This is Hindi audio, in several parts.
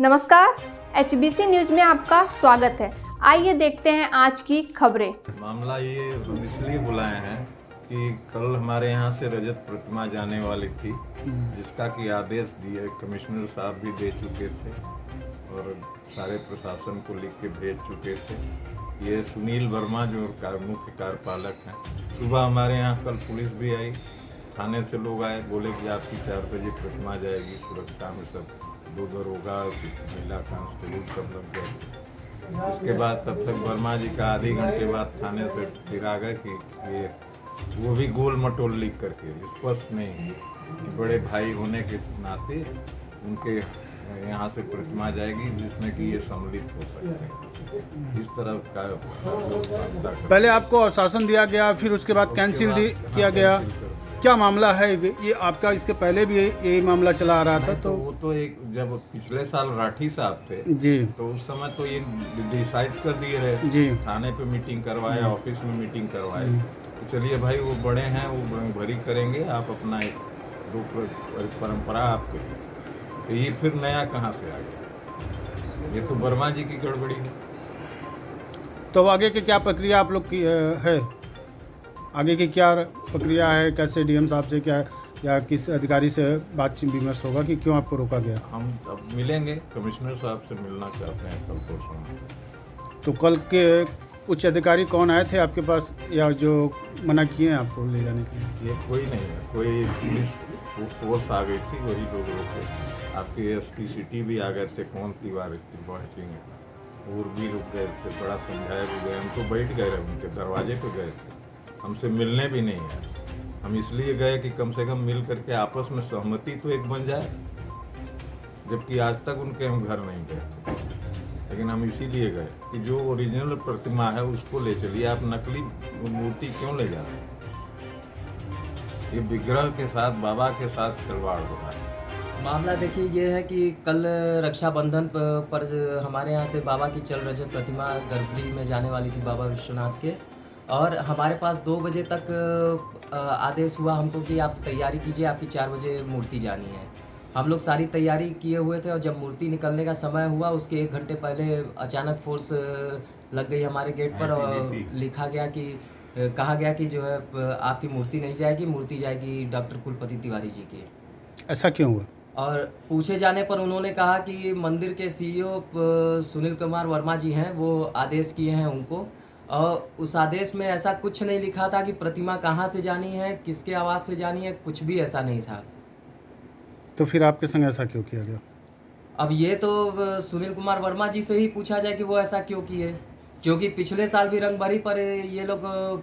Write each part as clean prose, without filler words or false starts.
नमस्कार, HBC न्यूज में आपका स्वागत है। आइए देखते हैं आज की खबरें। मामला ये हम इसलिए बुलाए हैं कि कल हमारे यहाँ से रजत प्रतिमा जाने वाली थी, जिसका कि आदेश दिए कमिश्नर साहब भी दे चुके थे और सारे प्रशासन को लिख के भेज चुके थे। ये सुनील वर्मा जो मुख्य कार्यपालक हैं, सुबह हमारे यहाँ कल पुलिस भी आई, थाने से लोग आए, बोले कि आपकी 4 बजे प्रतिमा जाएगी, सुरक्षा में सब 2 दरोगा, महिला कांस्टेबल सब लग गए। उसके बाद तब तक वर्मा जी का आधे घंटे बाद थाने से फिर आ गए कि ये वो भी गोल मटोल लिख करके स्पष्ट नहीं कि बड़े भाई होने के नाते उनके यहाँ से प्रतिमा जाएगी जिसमें कि ये सम्मिलित हो सकते हैं। इस तरह का पहले आपको आश्वासन दिया गया, फिर उसके बाद कैंसिल किया गया। क्या मामला है ये आपका? इसके पहले भी यही मामला चला आ रहा था। तो वो तो एक जब पिछले साल राठी साहब थे जी, तो उस समय तो ये डिसाइड कर दिए रहे जी, थाने पे मीटिंग करवाए, ऑफिस में मीटिंग करवाए। तो चलिए भाई, वो बड़े हैं, वो भरी करेंगे, आप अपना एक परंपरा आपके, तो ये फिर नया कहाँ से आ गया? ये तो वर्मा जी की गड़बड़ी है। तो आगे की क्या प्रक्रिया आप लोग की है? आगे की क्या प्रक्रिया है? कैसे डीएम साहब से क्या या किस अधिकारी से बातचीत विमर्श होगा कि क्यों आपको रोका गया? हम अब मिलेंगे, कमिश्नर साहब से मिलना चाहते हैं कल परसों में। तो कल के उच्च अधिकारी कौन आए थे आपके पास या जो मना किए हैं आपको ले जाने के लिए? ये कोई नहीं है, कोई पुलिस फोर्स आ गई थी, वही लोग रोके। आपके एसपी सिटी भी आ गए थे, कौन तिवारी बैठेंगे, और भी रुक गए थे, बड़ा समझाया भी गए, हम तो बैठ गए, उनके दरवाजे पे गए थे, हमसे मिलने भी नहीं आए। हम इसलिए गए कि कम से कम मिल करके आपस में सहमति तो एक बन जाए, जबकि आज तक उनके हम घर नहीं गए। लेकिन हम इसीलिए गए कि जो ओरिजिनल प्रतिमा है उसको ले चलिए, आप नकली मूर्ति क्यों ले जा रहे हैं? ये विग्रह के साथ, बाबा के साथ खिलवाड़ हो रहा है। मामला देखिए ये है कि कल रक्षाबंधन पर हमारे यहाँ से बाबा की चल रजत प्रतिमा गर्भगृह में जाने वाली थी, बाबा विश्वनाथ के, और हमारे पास 2 बजे तक आदेश हुआ हमको कि आप तैयारी कीजिए, आपकी 4 बजे मूर्ति जानी है। हम लोग सारी तैयारी किए हुए थे और जब मूर्ति निकलने का समय हुआ उसके 1 घंटे पहले अचानक फोर्स लग गई हमारे गेट पर और लिखा गया कि कहा गया कि जो है आपकी मूर्ति नहीं जाएगी, मूर्ति जाएगी डॉक्टर कुलपति तिवारी जी की। ऐसा क्यों हुआ? और पूछे जाने पर उन्होंने कहा कि मंदिर के सीईओ सुनील कुमार वर्मा जी हैं, वो आदेश किए हैं उनको, और उस आदेश में ऐसा कुछ नहीं लिखा था कि प्रतिमा कहाँ से जानी है, किसके आवाज़ से जानी है, कुछ भी ऐसा नहीं था। तो फिर आपके संग ऐसा क्यों किया गया? अब ये तो सुनील कुमार वर्मा जी से ही पूछा जाए कि वो ऐसा क्यों किए, क्योंकि पिछले साल भी रंगभरी पर ये लोग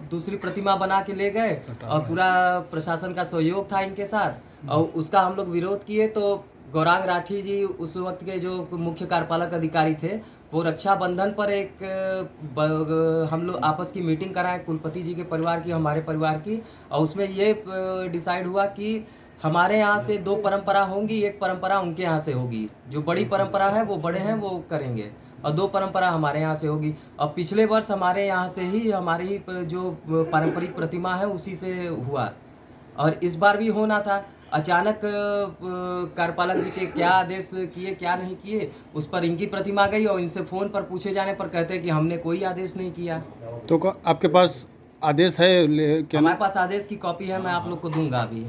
दूसरी प्रतिमा बना के ले गए और पूरा प्रशासन का सहयोग था इनके साथ, और उसका हम लोग विरोध किए। तो गौरांग राठी जी उस वक्त के जो मुख्य कार्यपालक अधिकारी थे, वो रक्षाबंधन पर एक हम लोग आपस की मीटिंग कराए, कुलपति जी के परिवार की, हमारे परिवार की, और उसमें ये डिसाइड हुआ कि हमारे यहाँ से 2 परंपरा होंगी, एक परंपरा उनके यहाँ से होगी। जो बड़ी परंपरा है वो बड़े हैं वो करेंगे, और 2 परंपरा हमारे यहाँ से होगी। और पिछले वर्ष हमारे यहाँ से ही हमारी जो पारंपरिक प्रतिमा है उसी से हुआ, और इस बार भी होना था। अचानक कार्यपालक जी के क्या आदेश किए क्या नहीं किए, उस पर इनकी प्रतिमा गई, और इनसे फ़ोन पर पूछे जाने पर कहते हैं कि हमने कोई आदेश नहीं किया। तो आपके पास आदेश है? क्या हमारे पास आदेश की कॉपी है, मैं आप लोग को दूंगा अभी।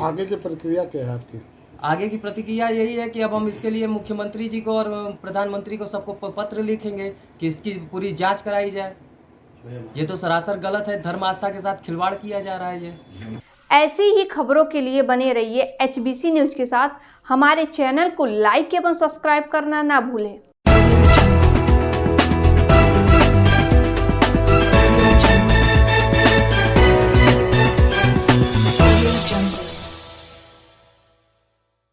आगे की प्रक्रिया क्या है आपकी? आगे की प्रतिक्रिया यही है कि अब हम इसके लिए मुख्यमंत्री जी को और प्रधानमंत्री को सबको पत्र लिखेंगे कि इसकी पूरी जांच कराई जाए। ये तो सरासर गलत है, धर्म आस्था के साथ खिलवाड़ किया जा रहा है। ये ऐसी ही खबरों के लिए बने रहिए HBC न्यूज के साथ। हमारे चैनल को लाइक एवं सब्सक्राइब करना ना भूलें।